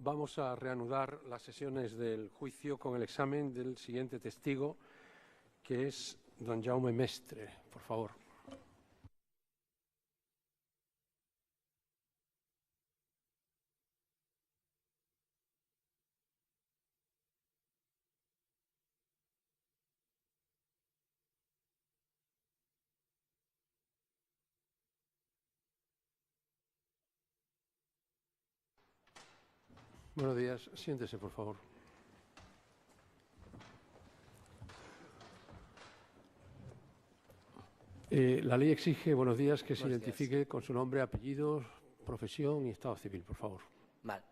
Vamos a reanudar las sesiones del juicio con el examen del siguiente testigo, que es don Jaume Mestre. Por favor. Buenos días. Siéntese, por favor. La ley exige, buenos días, que se identifique con su nombre, apellidos, profesión y estado civil, por favor. Vale.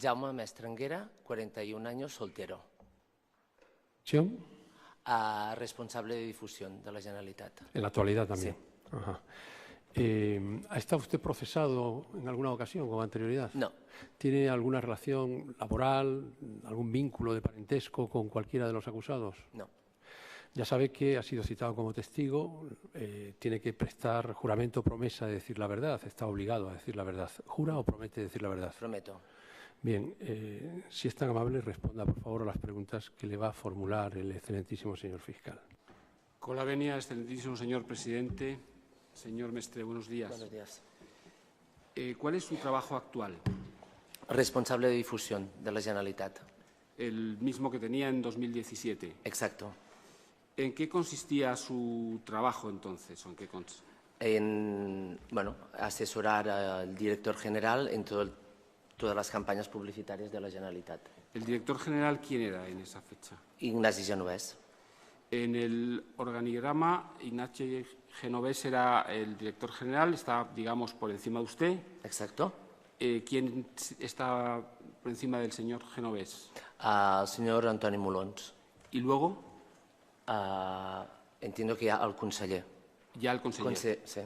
Jaume Mestre Anguera, 41 años, soltero. ¿Acción? Responsable de difusión de la Generalitat. En la actualidad también. Sí. Ajá. ¿Ha estado usted procesado en alguna ocasión con anterioridad? No. ¿Tiene alguna relación laboral, algún vínculo de parentesco con cualquiera de los acusados? No. Ya sabe que ha sido citado como testigo, tiene que prestar juramento o promesa de decir la verdad, está obligado a decir la verdad. ¿Jura o promete decir la verdad? Prometo. Bien, si es tan amable, responda por favor a las preguntas que le va a formular el excelentísimo señor fiscal. Con la venia, excelentísimo señor presidente. Señor Mestre, buenos días. Buenos días. ¿Cuál es su trabajo actual? Responsable de difusión de la Generalitat. El mismo que tenía en 2017. Exacto. ¿En qué consistía su trabajo entonces? En asesorar al director general en todas las campañas publicitarias de la Generalitat. ¿El director general quién era en esa fecha? Ignasi Genovés. En el organigrama, Ignasi Genovés era el director general, está, digamos, por encima de usted. Exacto. ¿Quién está por encima del señor Genovés? El señor Antoni Molons. ¿Y luego? Entiendo que ya al conseller. Ya el conseller. Sí.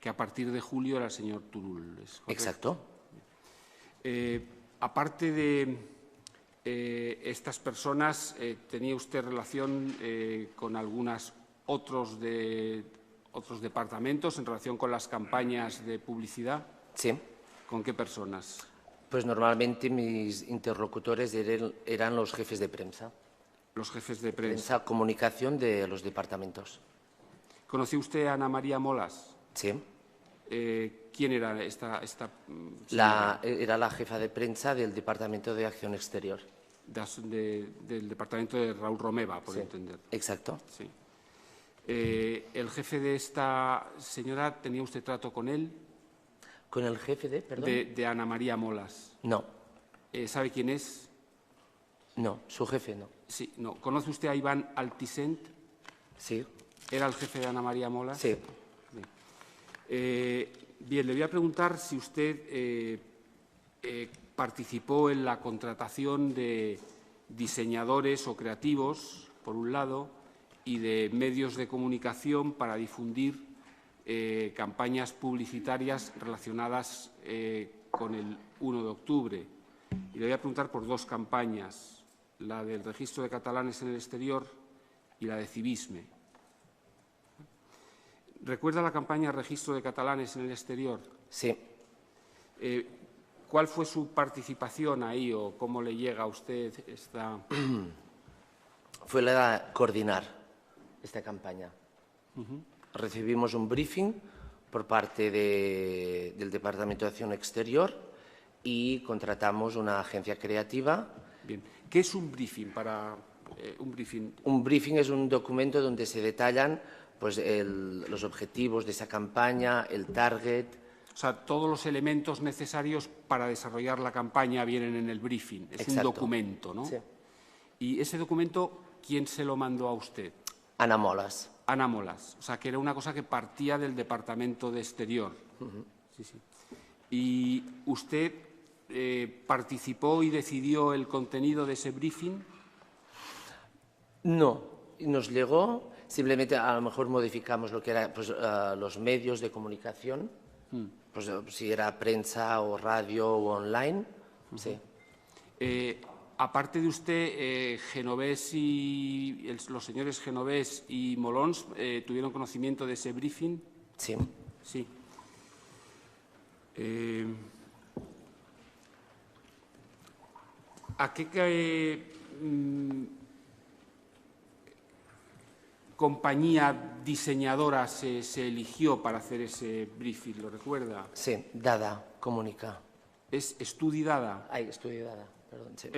Que a partir de julio era el señor Turull. Exacto. Aparte de estas personas, ¿tenía usted relación con algunos otros departamentos en relación con las campañas de publicidad? Sí. ¿Con qué personas? Pues normalmente mis interlocutores eran los jefes de prensa. Los jefes de prensa. Comunicación de los departamentos. ¿Conoció usted a Ana María Molas? Sí. ¿Quién era esta señora? Era la jefa de prensa del Departamento de Acción Exterior. Del departamento de Raúl Romeva, por entender. Exacto. Sí. ¿El jefe de esta señora, tenía usted trato con él? ¿Con el jefe perdón? De Ana María Molas. No. ¿Sabe quién es? No, su jefe no. Sí, no. ¿Conoce usted a Iván Altisent? Sí. ¿Era el jefe de Ana María Molas? Sí. Bien, le voy a preguntar si usted participó en la contratación de diseñadores o creativos, por un lado, y de medios de comunicación para difundir campañas publicitarias relacionadas con el 1 de octubre. Y le voy a preguntar por dos campañas, la del registro de catalanes en el exterior y la de civisme. ¿Recuerda la campaña Registro de catalanes en el exterior? Sí. ¿Cuál fue su participación ahí o cómo le llega a usted esta...? Fue la de coordinar esta campaña. Recibimos un briefing por parte del Departamento de Acción Exterior y contratamos una agencia creativa. Bien. ¿Qué es un briefing Un briefing es un documento donde se detallan los objetivos de esa campaña, el target. O sea, todos los elementos necesarios para desarrollar la campaña vienen en el briefing. Es Exacto. Un documento, ¿no? Sí. ¿Y ese documento quién se lo mandó a usted? Ana Molas. Ana Molas. O sea, que era una cosa que partía del Departamento de Exterior. Sí. ¿Y usted participó y decidió el contenido de ese briefing? No. Nos llegó, simplemente a lo mejor modificamos lo que eran los medios de comunicación, si era prensa o radio o online. Sí. Aparte de usted, Genovés y los señores Genovés y Molons tuvieron conocimiento de ese briefing. Sí. Sí. ¿A qué compañía diseñadora se eligió para hacer ese briefing? ¿Lo recuerda? Sí, Dada Comunica. ¿Es Estudi Dada? Ay, Estudi Dada, perdón. Sí.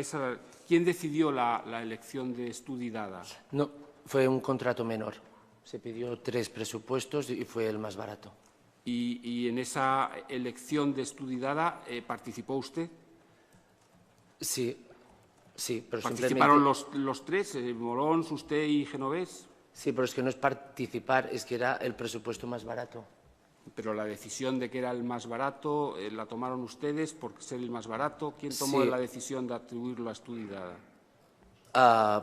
¿Quién decidió la elección de Estudi Dada? No, fue un contrato menor. Se pidió 3 presupuestos y fue el más barato. ¿Y en esa elección de Estudi Dada participó usted? Sí, sí, pero ¿Participaron simplemente... los 3, Molons, usted y Genovés? Sí, pero es que no es participar, es que era el presupuesto más barato. Pero la decisión de que era el más barato, ¿la tomaron ustedes por ser el más barato? ¿Quién tomó Sí. la decisión de atribuirlo a Estudi Dada?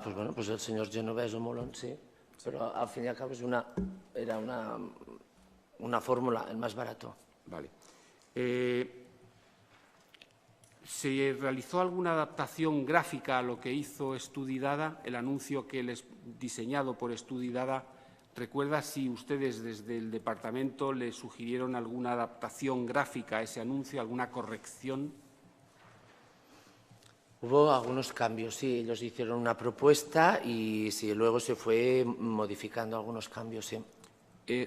Pues bueno, pues el señor Genovés o Molón, sí. Pero al fin y al cabo era una fórmula, el más barato. Vale. ¿Se realizó alguna adaptación gráfica a lo que hizo Estudi Dada, el anuncio que les diseñado por Estudi Dada? ¿Recuerda si ustedes desde el departamento le sugirieron alguna adaptación gráfica a ese anuncio, alguna corrección? Hubo algunos cambios, sí. Ellos hicieron una propuesta y sí, luego se fue modificando algunos cambios, sí.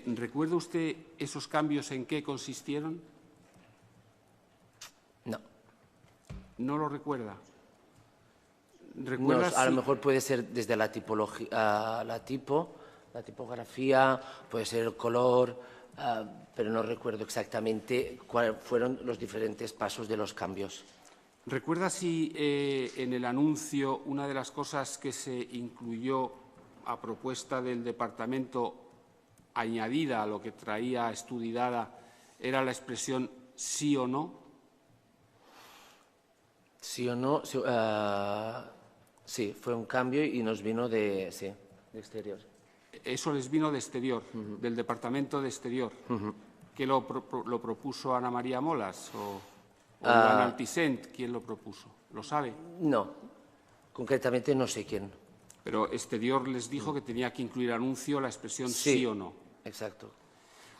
¿Recuerda usted esos cambios en qué consistieron? No. ¿No lo recuerda? No, a lo mejor puede ser desde la tipología, la tipografía, puede ser el color, pero no recuerdo exactamente cuáles fueron los diferentes pasos de los cambios. ¿Recuerda si en el anuncio una de las cosas que se incluyó a propuesta del departamento, añadida a lo que traía Estudi Dada, era la expresión sí o no? Sí o no, sí, fue un cambio y nos vino de exterior. Eso les vino de exterior, del departamento de exterior. ¿Qué lo propuso Ana María Molas o Iván Altisent? ¿Quién lo propuso? ¿Lo sabe? No, concretamente no sé quién. Pero exterior les dijo que tenía que incluir anuncio la expresión sí o no. Exacto.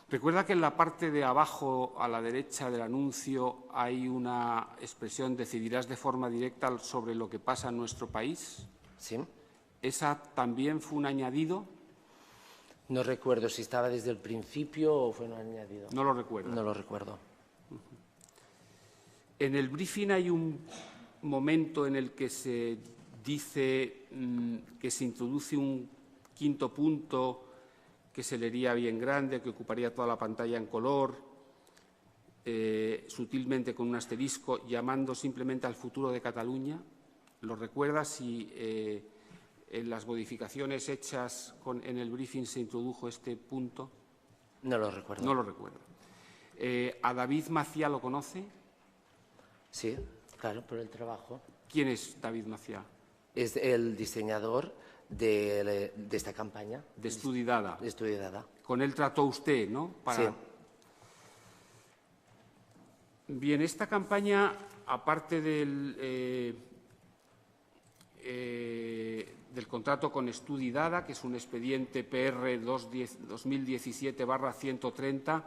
¿Recuerda que en la parte de abajo, a la derecha del anuncio, hay una expresión decidirás de forma directa sobre lo que pasa en nuestro país? Sí. ¿Esa también fue un añadido? No recuerdo si estaba desde el principio o fue un añadido. No lo recuerdo. No lo recuerdo. En el briefing hay un momento en el que se dice que se introduce un quinto punto que se leería bien grande, que ocuparía toda la pantalla en color, sutilmente con un asterisco, llamando simplemente al futuro de Cataluña. ¿Lo recuerda si en las modificaciones hechas en el briefing se introdujo este punto? No lo recuerdo. No lo recuerdo. ¿A David Maciá lo conoce? Sí, claro, por el trabajo. ¿Quién es David Maciá? Es el diseñador de esta campaña. De Estudi Dada. De Estudi Dada. Con él trató usted, ¿no? Sí. Bien, esta campaña, aparte del contrato con Estudi Dada, que es un expediente PR 2017/130,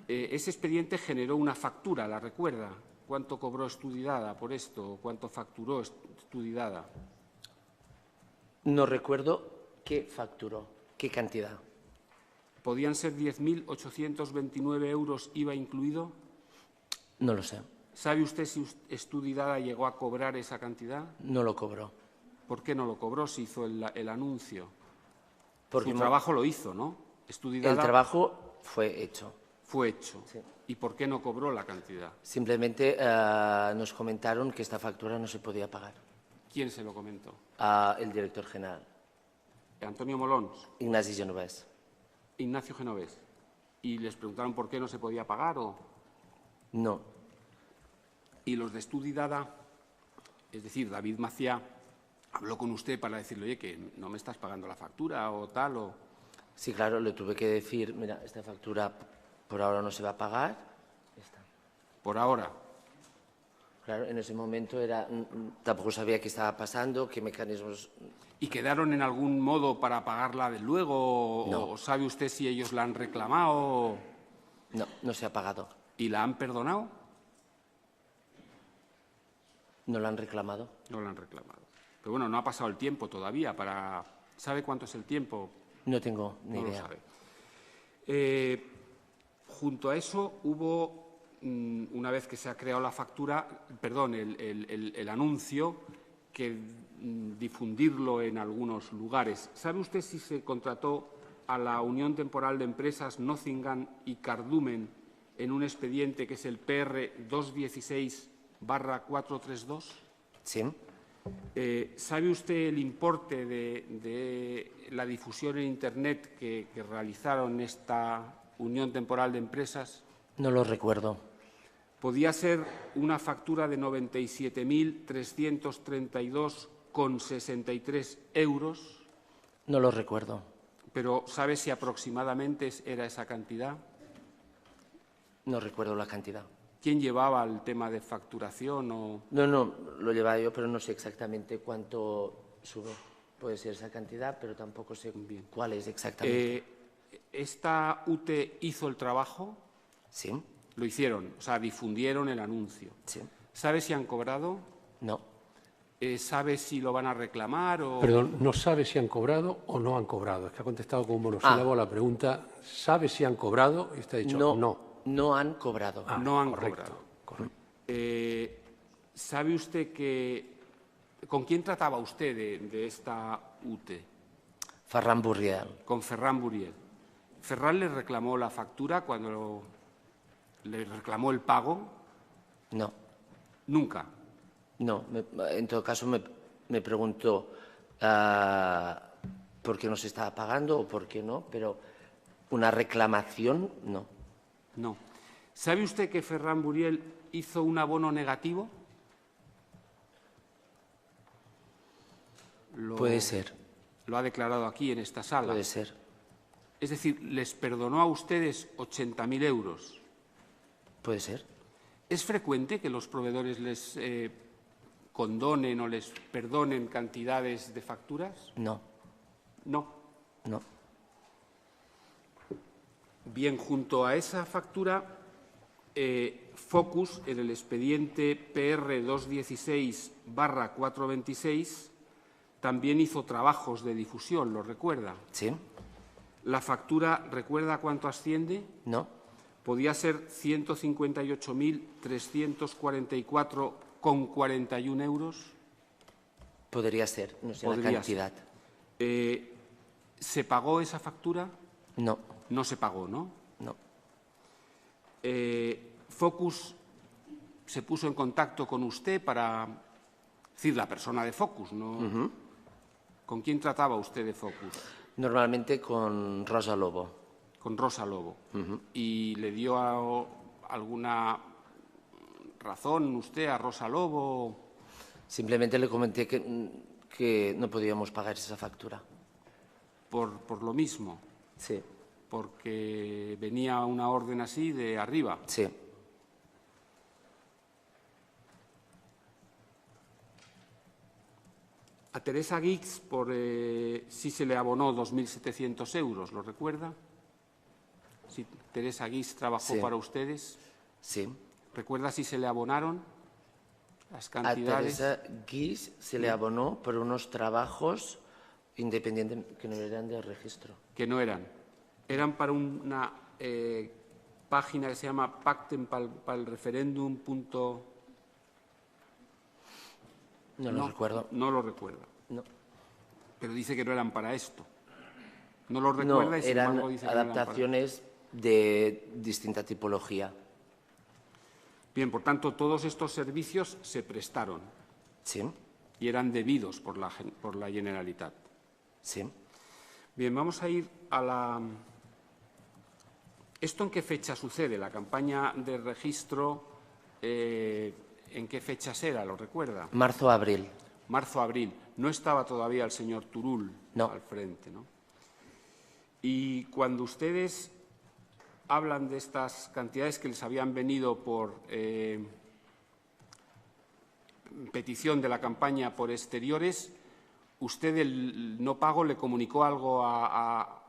ese expediente generó una factura, ¿la recuerda? ¿Cuánto cobró Estudi Dada por esto? ¿Cuánto facturó Estudi Dada? No recuerdo qué facturó, qué cantidad. ¿Podían ser 10.829 euros IVA incluido? No lo sé. ¿Sabe usted si Estudi Dada llegó a cobrar esa cantidad? No lo cobró. ¿Por qué no lo cobró si hizo el anuncio? Porque Su trabajo lo hizo, ¿no? Estudi Dada el trabajo fue hecho. fue hecho. Sí. ¿Y por qué no cobró la cantidad? Simplemente nos comentaron que esta factura no se podía pagar. ¿Quién se lo comentó? El director general, Antonio Molons, Ignasi Genovés. Ignacio Genovés. ¿Y les preguntaron por qué no se podía pagar? No. ¿Y los de Estudi Dada, es decir, David Maciá, habló con usted para decirle, oye, que no me estás pagando la factura o tal? Sí, claro, le tuve que decir, mira, esta factura por ahora no se va a pagar. Esta. Por ahora. Claro, en ese momento tampoco sabía qué estaba pasando, qué mecanismos... ¿Y quedaron en algún modo para pagarla de luego? No. ¿O sabe usted si ellos la han reclamado? No, no se ha pagado. ¿Y la han perdonado? No lo han reclamado. No lo han reclamado. Pero bueno, no ha pasado el tiempo todavía para... ¿Sabe cuánto es el tiempo? No tengo ni No idea. lo sabe. Junto a eso hubo, una vez que se ha creado la factura, perdón, el anuncio, que difundirlo en algunos lugares. ¿Sabe usted si se contrató a la Unión Temporal de Empresas Nottingham y Cardumen en un expediente que es el PR 216/432? Sí. ¿Sabe usted el importe de la difusión en Internet que realizaron esta Unión Temporal de Empresas? No lo recuerdo. Podía ser una factura de 97.332,63 euros, No lo recuerdo. pero ¿sabe si aproximadamente era esa cantidad? No recuerdo la cantidad. ¿Quién llevaba el tema de facturación? No, lo llevaba yo, pero no sé exactamente cuánto sube. Puede ser esa cantidad, pero tampoco sé cuál es exactamente. ¿Esta UTE hizo el trabajo? Sí. Lo hicieron, o sea, difundieron el anuncio. Sí. ¿Sabe si han cobrado? No. ¿Sabe si lo van a reclamar? Perdón, no sabe si han cobrado o no han cobrado. Es que ha contestado con un monosílabo a la pregunta, ¿sabe si han cobrado? Y usted ha dicho no. No han cobrado. No han correcto, cobrado. correcto. ¿Sabe usted con quién trataba usted de esta UTE? Ferran Burriel. Con Ferran Buriel. ¿Ferran le reclamó la factura cuando le reclamó el pago? No. Nunca. No. En todo caso, me preguntó por qué no se estaba pagando o por qué no, pero una reclamación, no. No. ¿Sabe usted que Ferran Buriel hizo un abono negativo? Puede ser. Lo ha declarado aquí en esta sala. Puede ser. Es decir, les perdonó a ustedes 80.000 euros. Puede ser. ¿Es frecuente que los proveedores les condonen o les perdonen cantidades de facturas? No. No. No. Bien, junto a esa factura, Focus, en el expediente PR 216/426, también hizo trabajos de difusión, ¿lo recuerda? ¿Sí? ¿La factura recuerda cuánto asciende? No. Podía ser 158.344,41 euros. Podría ser. No sé la Podría cantidad. ¿Se pagó esa factura? No. No se pagó, ¿no? No. Focus se puso en contacto con usted para... Es decir, la persona de Focus, ¿no? ¿Con quién trataba usted de Focus? Normalmente con Rosa Lobo. Con Rosa Lobo. ¿Y le dio alguna razón usted a Rosa Lobo? Simplemente le comenté que no podíamos pagar esa factura. Por lo mismo. Sí. Porque venía una orden así de arriba. Sí. A Teresa Guix sí se le abonó 2.700 euros, ¿lo recuerda? Sí, Teresa Guix trabajó Sí. para ustedes. Sí. ¿Recuerda si se le abonaron las A cantidades? Teresa Guix se le abonó por unos trabajos independientes que no eran de registro. Que no eran. Eran para una página que se llama pactenpalreferendum. No lo recuerdo. No lo recuerda. No. Pero dice que no eran para esto. No lo No, recuerda y sin eran embargo dice que no eran para... adaptaciones de distinta tipología. Bien, por tanto, todos estos servicios se prestaron Sí. y eran debidos por la Generalitat. Sí. Bien, vamos a ir a la... ¿Esto en qué fecha sucede? La campaña de registro, ¿en qué fechas era? ¿Lo recuerda? Marzo-abril. Marzo-abril. No estaba todavía el señor Turull No. al frente, ¿no? Y cuando ustedes hablan de estas cantidades que les habían venido por petición de la campaña por exteriores, ¿usted el no pago le comunicó algo a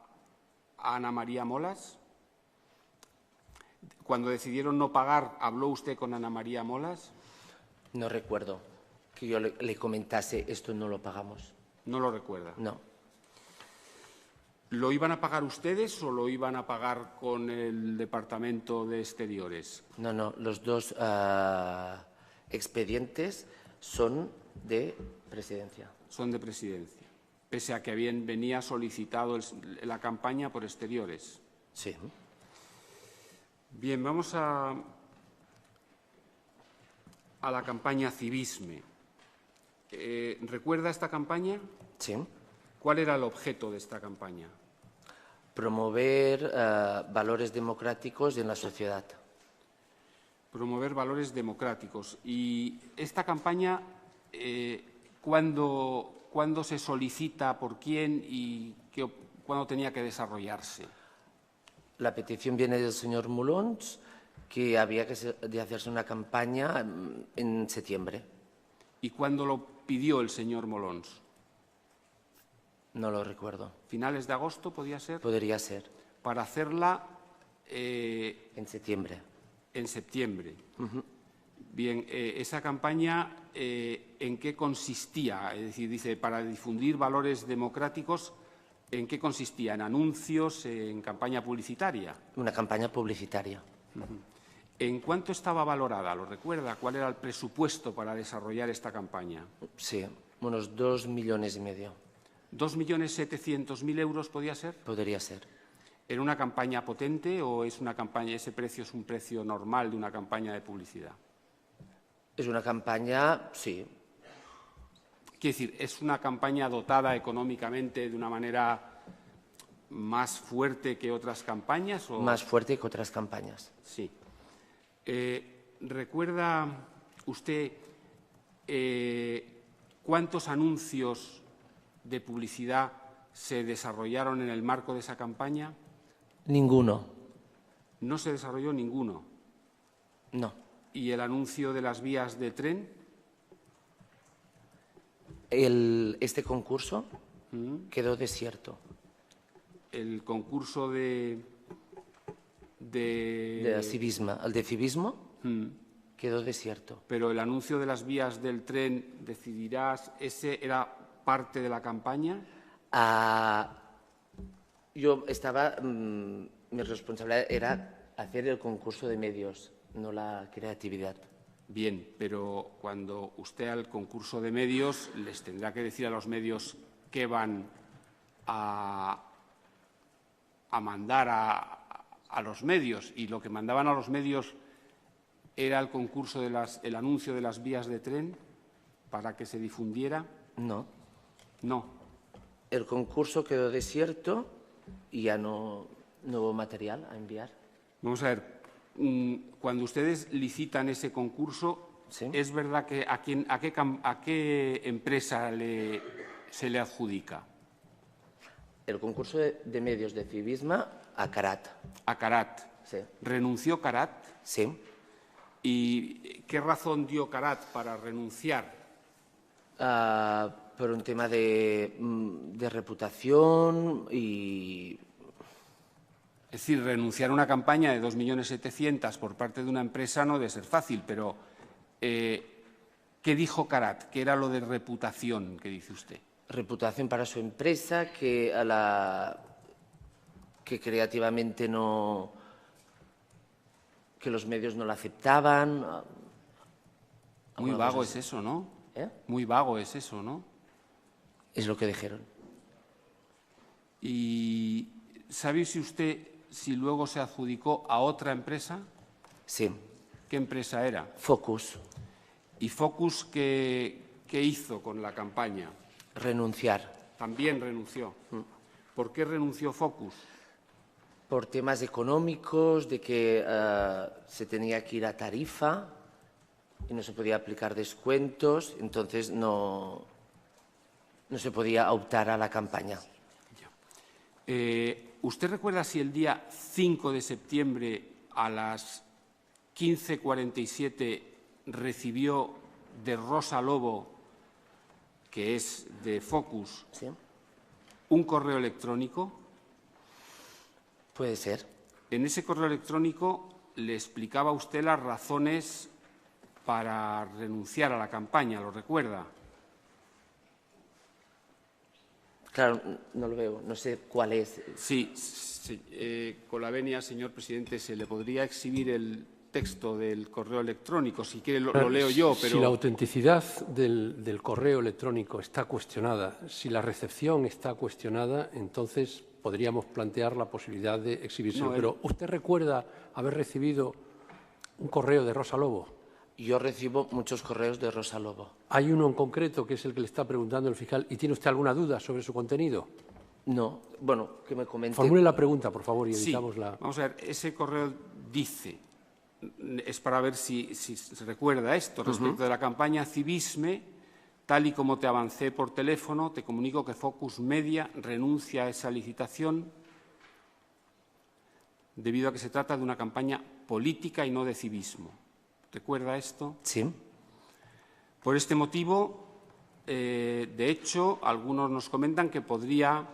Ana María Molas? Cuando decidieron no pagar, ¿habló usted con Ana María Molas? No recuerdo. Que yo le comentase, esto no lo pagamos. No lo recuerda. No. ¿Lo iban a pagar ustedes o lo iban a pagar con el Departamento de Exteriores? No, no, los dos expedientes son de Presidencia. Son de Presidencia, pese a que venía solicitado la campaña por Exteriores. Sí. Bien, vamos a la campaña Civisme. ¿Recuerda esta campaña? Sí. ¿Cuál era el objeto de esta campaña? Promover valores democráticos en la sociedad. Promover valores democráticos. ¿Y esta campaña cuándo se solicita, por quién y cuándo tenía que desarrollarse? La petición viene del señor Molons, que había de hacerse una campaña en septiembre. ¿Y cuándo lo pidió el señor Molons? No lo recuerdo. ¿Finales de agosto podía ser? Podría ser. Para hacerla en septiembre. En septiembre. Bien, esa campaña, ¿en qué consistía? Es decir, dice, para difundir valores democráticos, ¿en qué consistía? ¿En anuncios, en campaña publicitaria? Una campaña publicitaria. ¿En cuánto estaba valorada? ¿Lo recuerda? ¿Cuál era el presupuesto para desarrollar esta campaña? Sí, unos 2,5 millones. ¿2.700.000 euros podía ser? Podría ser. ¿Era una campaña potente o es una campaña, ese precio es un precio normal de una campaña de publicidad? Es una campaña, sí. Quiere decir, ¿es una campaña dotada económicamente de una manera más fuerte que otras campañas? ¿O? Más fuerte que otras campañas. Sí. ¿Recuerda usted cuántos anuncios de publicidad se desarrollaron en el marco de esa campaña? Ninguno. ¿No se desarrolló ninguno? No. ¿Y el anuncio de las vías de tren? Este concurso quedó desierto. El concurso de civismo. El de civismo quedó desierto. Pero el anuncio de las vías del tren, decidirás, ¿ese era parte de la campaña? Yo estaba, mi responsabilidad era hacer el concurso de medios, no la creatividad. Bien, pero cuando usted al concurso de medios les tendrá que decir a los medios qué van a mandar a los medios, y lo que mandaban a los medios era el concurso el anuncio de las vías de tren para que se difundiera. No. No. El concurso quedó desierto y ya no hubo material a enviar. Vamos a ver, cuando ustedes licitan ese concurso, ¿sí? ¿Es verdad que a qué empresa se le adjudica? El concurso de medios de civismo a Carat. A Carat. Sí. ¿Renunció Carat? Sí. ¿Y qué razón dio Carat para renunciar? Por un tema de reputación y... Es decir, renunciar a una campaña de 2.700.000 por parte de una empresa no debe ser fácil, pero ¿qué dijo Carat? ¿Qué era lo de reputación que dice usted? Reputación para su empresa, que creativamente no... que los medios no la aceptaban. Muy vago es eso, ¿no? Muy vago es eso, ¿no? Es lo que dijeron. ¿Y sabe usted si luego se adjudicó a otra empresa? Sí. ¿Qué empresa era? Focus. ¿Y Focus qué hizo con la campaña? Renunciar. También renunció. ¿Por qué renunció Focus? Por temas económicos, de que se tenía que ir a tarifa y no se podía aplicar descuentos, entonces no se podía optar a la campaña. ¿Usted recuerda si el día 5 de septiembre a las 15:47 recibió de Rosa Lobo, que es de Focus, ¿Sí? un correo electrónico? Puede ser. En ese correo electrónico le explicaba a usted las razones para renunciar a la campaña, ¿lo recuerda? Claro, no lo veo, no sé cuál es. Sí, con la venia, señor presidente, se le podría exhibir el texto del correo electrónico. Si quiere, lo leo yo, pero... Si la autenticidad del correo electrónico está cuestionada, si la recepción está cuestionada, entonces podríamos plantear la posibilidad de exhibirse. No, pero ¿usted recuerda haber recibido un correo de Rosa Lobo? Yo recibo muchos correos de Rosa Lobo. ¿Hay uno en concreto que es el que le está preguntando el fiscal y tiene usted alguna duda sobre su contenido? No, bueno, que me comente. Formule la pregunta, por favor, y Sí, evitamos la... vamos a ver, ese correo dice, es para ver si se recuerda esto, respecto de la campaña Civisme, tal y como te avancé por teléfono, te comunico que Focus Media renuncia a esa licitación debido a que se trata de una campaña política y no de civismo. ¿Recuerda esto? Sí. Por este motivo, de hecho, algunos nos comentan que podría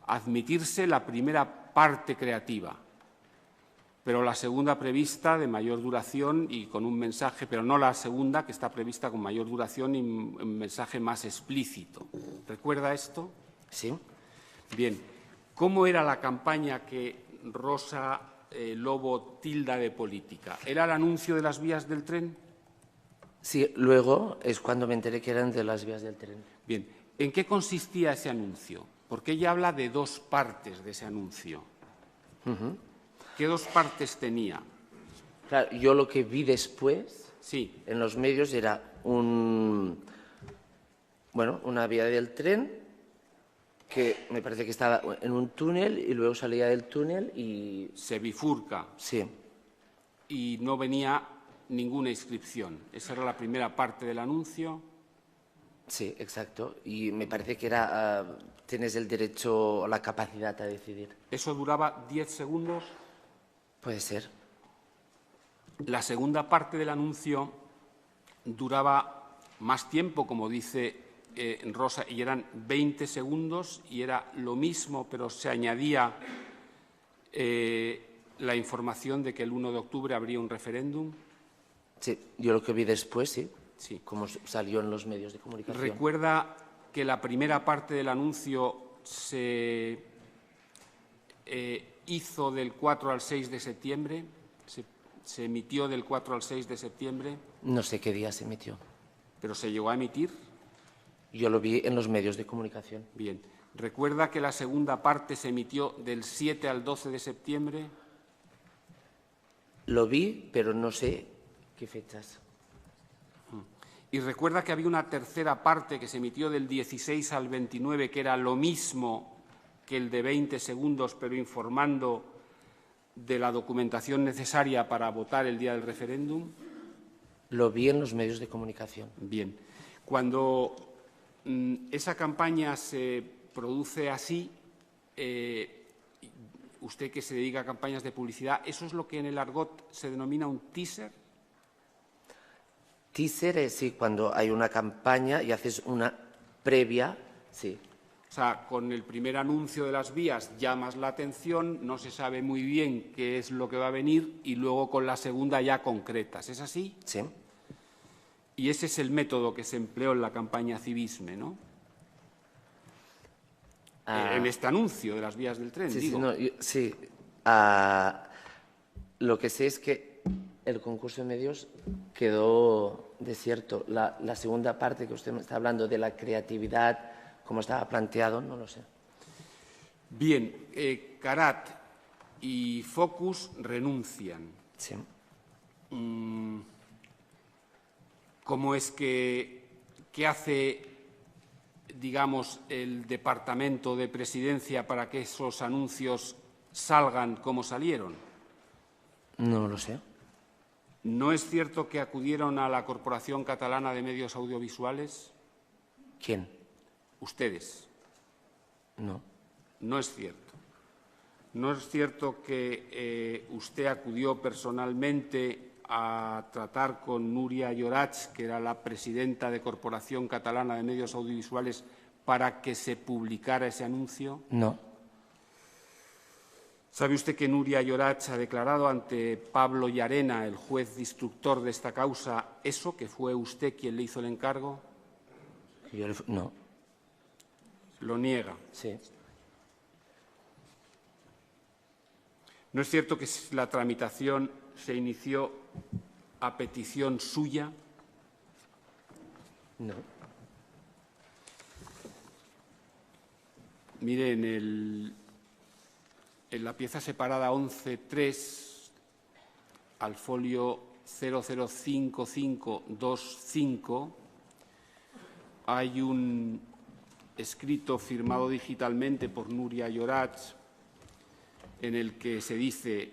admitirse la primera parte creativa, pero la segunda prevista de mayor duración y con un mensaje, pero no la segunda que está prevista con mayor duración y un mensaje más explícito. ¿Recuerda esto? Sí. Bien. ¿Cómo era la campaña que Rosa Lobo tilda de política? ¿Era el anuncio de las vías del tren? Sí, luego es cuando me enteré que eran de las vías del tren. Bien. ¿En qué consistía ese anuncio? Porque ella habla de dos partes de ese anuncio. ¿Qué dos partes tenía? Claro, yo lo que vi después Sí. en los medios era una vía del tren que me parece que estaba en un túnel y luego salía del túnel y... Se bifurca Sí, y no venía ninguna inscripción. Esa era la primera parte del anuncio. sí, exacto. Y me parece que era, tienes el derecho o la capacidad a decidir. Eso duraba 10 segundos. Puede ser. La segunda parte del anuncio duraba más tiempo, como dice Rosa, y eran 20 segundos y era lo mismo, pero se añadía la información de que el 1 de octubre habría un referéndum. Sí, yo lo que vi después, sí. Sí. Como salió en los medios de comunicación. Recuerda que la primera parte del anuncio se hizo del 4 al 6 de septiembre, se emitió del 4 al 6 de septiembre. No sé qué día se emitió. ¿Pero se llegó a emitir? Yo lo vi en los medios de comunicación. Bien. ¿Recuerda que la segunda parte se emitió del 7 al 12 de septiembre? Lo vi, pero no sé qué fechas. Y recuerda que había una tercera parte que se emitió del 16 al 29, que era lo mismo que el de 20 segundos, pero informando de la documentación necesaria para votar el día del referéndum. Lo vi en los medios de comunicación. Bien. Cuando esa campaña se produce así, usted que se dedica a campañas de publicidad, ¿eso es lo que en el argot se denomina un teaser? Teaser es, sí, cuando hay una campaña y haces una previa, sí. O sea, con el primer anuncio de las vías llamas la atención, no se sabe muy bien qué es lo que va a venir y luego con la segunda ya concretas. ¿Es así? Sí. Y ese es el método que se empleó en la campaña Civisme, ¿no? En este anuncio de las vías del tren, Sí, digo. sí, no, sí. Lo que sé es que el concurso de medios quedó desierto. La segunda parte que usted me está hablando de la creatividad, como estaba planteado, no lo sé. Bien, Carat y Focus renuncian. Sí. ¿Cómo es qué hace, digamos, el Departamento de Presidencia para que esos anuncios salgan como salieron? No lo sé. ¿No es cierto que acudieron a la Corporación Catalana de Medios Audiovisuales? ¿Quién? Ustedes. No. No es cierto. No es cierto que usted acudió personalmente a tratar con Núria Llorach, que era la presidenta de Corporación Catalana de Medios Audiovisuales, para que se publicara ese anuncio. No. ¿Sabe usted que Nuria Llorach ha declarado ante Pablo Llarena, el juez instructor de esta causa, eso, que fue usted quien le hizo el encargo? No. Lo niega. Sí. ¿No es cierto que la tramitación se inició a petición suya? No. Mire, en la pieza separada 11.3, al folio 005525, hay un escrito firmado digitalmente por Nuria Llorach en el que se dice: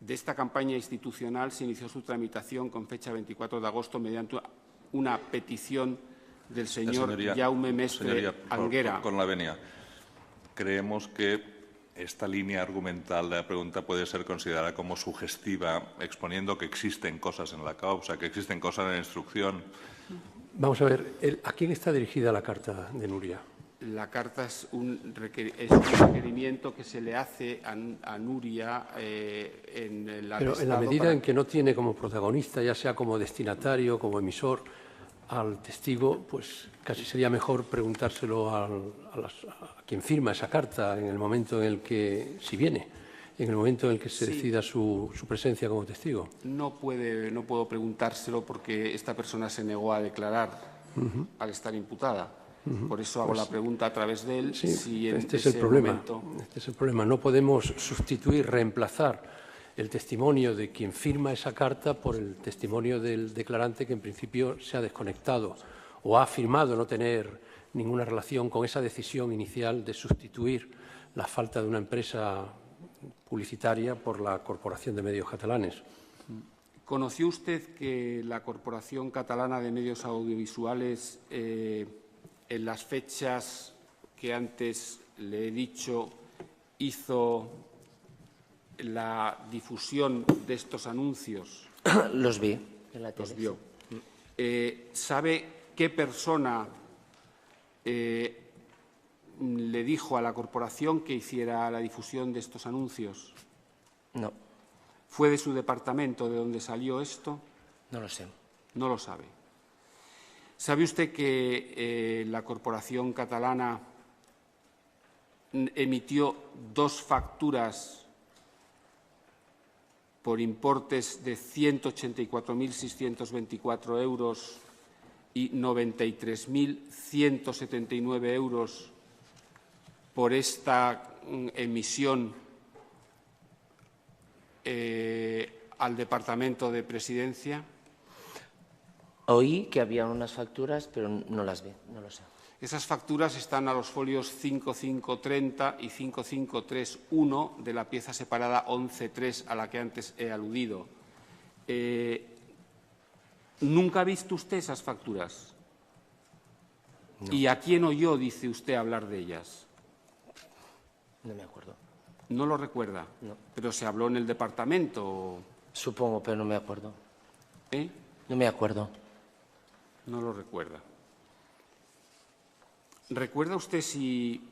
de esta campaña institucional se inició su tramitación con fecha 24 de agosto mediante una petición del señor Jaume Mestre Anguera. Con la venia. Creemos que esta línea argumental de la pregunta puede ser considerada como sugestiva, exponiendo que existen cosas en la causa, que existen cosas en la instrucción. Vamos a ver, ¿a quién está dirigida la carta de Nuria? La carta es un requerimiento que se le hace a Nuria en la Pero en la medida en que no tiene como protagonista, ya sea como destinatario, como emisor, al testigo, pues casi sería mejor preguntárselo a quien firma esa carta en el momento en el que, si viene, en el momento en el que se decida su presencia como testigo. No puedo preguntárselo porque esta persona se negó a declarar al estar imputada. Por eso hago la pregunta a través de él. Sí, si en este es el problema. Este es el problema. No podemos sustituir, reemplazar el testimonio de quien firma esa carta por el testimonio del declarante, que en principio se ha desconectado o ha afirmado no tener ninguna relación con esa decisión inicial de sustituir la falta de una empresa publicitaria por la Corporación de Medios Catalanes. ¿Conoció usted que la Corporación Catalana de Medios Audiovisuales, en las fechas que antes le he dicho, hizo la difusión de estos anuncios? Los vi en la tele. Los vio. ¿Sabe qué persona le dijo a la corporación que hiciera la difusión de estos anuncios? No. ¿Fue de su departamento de donde salió esto? No lo sé. No lo sabe. ¿Sabe usted que la corporación catalana emitió 2 facturas por importes de 184.624 euros y 93.179 euros por esta emisión al Departamento de Presidencia? Oí que había unas facturas, pero no las vi, no lo sé. Esas facturas están a los folios 5530 y 5531 de la pieza separada 11.3 a la que antes he aludido. ¿Nunca ha visto usted esas facturas? No. ¿Y a quién oyó, dice usted, hablar de ellas? No me acuerdo. ¿No lo recuerda? No. ¿Pero se habló en el departamento? Supongo, pero no me acuerdo. ¿Eh? No me acuerdo. No lo recuerda. ¿Recuerda usted si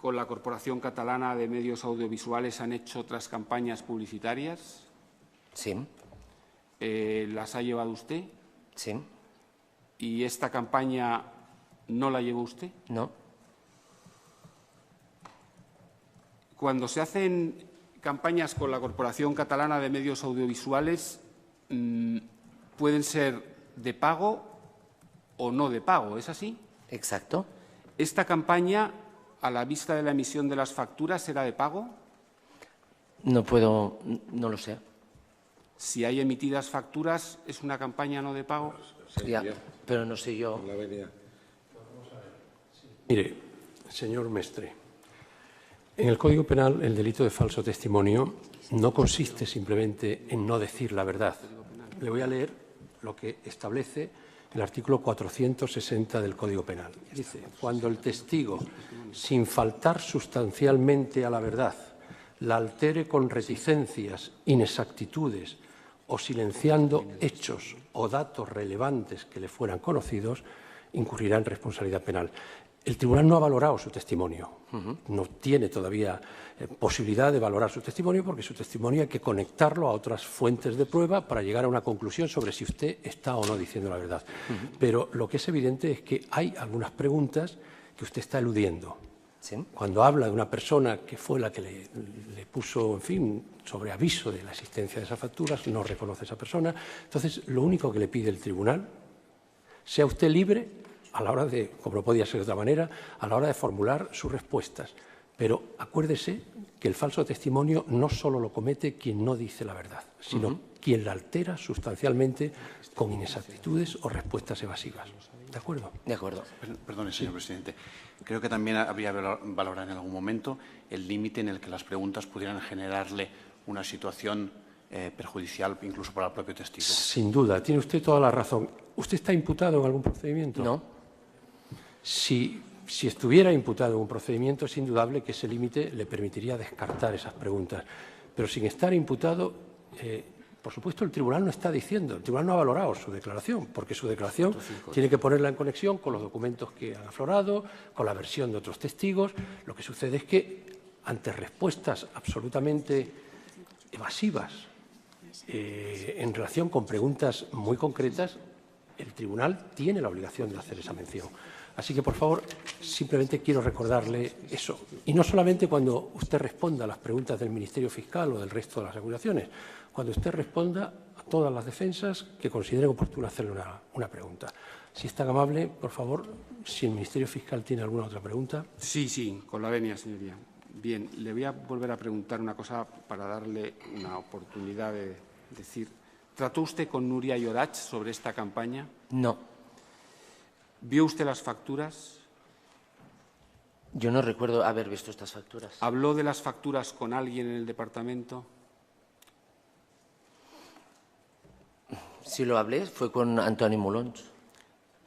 con la Corporación Catalana de Medios Audiovisuales han hecho otras campañas publicitarias? Sí. ¿Las ha llevado usted? Sí. ¿Y esta campaña no la llevó usted? No. Cuando se hacen campañas con la Corporación Catalana de Medios Audiovisuales, pueden ser de pago o no de pago, ¿es así? Exacto. ¿Esta campaña, a la vista de la emisión de las facturas, será de pago? No puedo, no lo sé. Si hay emitidas facturas, ¿es una campaña no de pago? Ya, pero no sé yo. Mire, señor Mestre, en el Código Penal el delito de falso testimonio no consiste simplemente en no decir la verdad. Le voy a leer lo que establece el artículo 460 del Código Penal. Dice: cuando el testigo, sin faltar sustancialmente a la verdad, la altere con reticencias, inexactitudes o silenciando hechos o datos relevantes que le fueran conocidos, incurrirá en responsabilidad penal. El tribunal no ha valorado su testimonio, no tiene todavía posibilidad de valorar su testimonio porque su testimonio hay que conectarlo a otras fuentes de prueba para llegar a una conclusión sobre si usted está o no diciendo la verdad. Pero lo que es evidente es que hay algunas preguntas que usted está eludiendo. ¿Sí? Cuando habla de una persona que fue la que le puso, en fin, sobre aviso de la existencia de esas facturas, no reconoce a esa persona. Entonces, lo único que le pide el tribunal, sea usted libre a la hora de, como no podía ser de otra manera, a la hora de formular sus respuestas. Pero acuérdese que el falso testimonio no solo lo comete quien no dice la verdad, sino quien la altera sustancialmente con inexactitudes o respuestas evasivas. ¿De acuerdo? De acuerdo. Perdone, señor presidente. Creo que también habría que valorar en algún momento el límite en el que las preguntas pudieran generarle una situación perjudicial incluso para el propio testigo. Sin duda, tiene usted toda la razón. ¿Usted está imputado en algún procedimiento? No. Si estuviera imputado en un procedimiento, es indudable que ese límite le permitiría descartar esas preguntas. Pero sin estar imputado, por supuesto, el tribunal no está diciendo, el tribunal no ha valorado su declaración, porque su declaración tiene que ponerla en conexión con los documentos que han aflorado, con la versión de otros testigos. Lo que sucede es que, ante respuestas absolutamente evasivas en relación con preguntas muy concretas, el tribunal tiene la obligación de hacer esa mención. Así que, por favor, simplemente quiero recordarle eso. Y no solamente cuando usted responda a las preguntas del Ministerio Fiscal o del resto de las acusaciones, cuando usted responda a todas las defensas que consideren oportuno hacerle una pregunta. Si es tan amable, por favor, si el Ministerio Fiscal tiene alguna otra pregunta. Sí, con la venia, señoría. Bien, le voy a volver a preguntar una cosa para darle una oportunidad de decir. ¿Trató usted con Nuria Llorach sobre esta campaña? No. ¿Vio usted las facturas? Yo no recuerdo haber visto estas facturas. ¿Habló de las facturas con alguien en el departamento? Si lo hablé, fue con Antoni Molons.